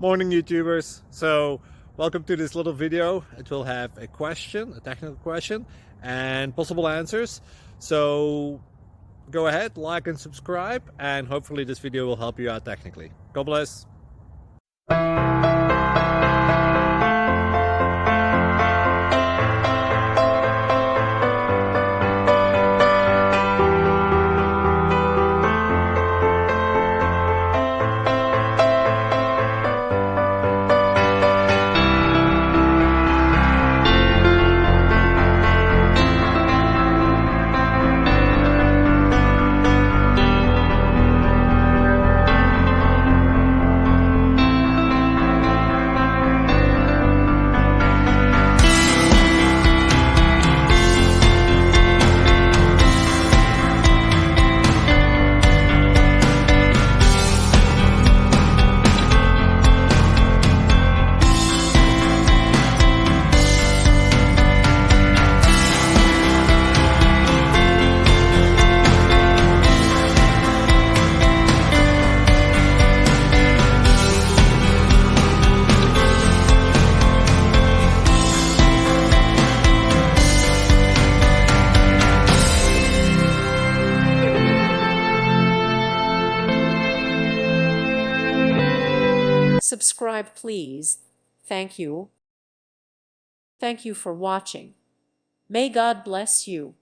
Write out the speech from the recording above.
Morning YouTubers. So welcome to this little video. It will have a question, a technical question, and possible answers. So go ahead, like and subscribe, and hopefully this video will help you out technically. God bless. Subscribe, please. Thank you. Thank you for watching. May God bless you.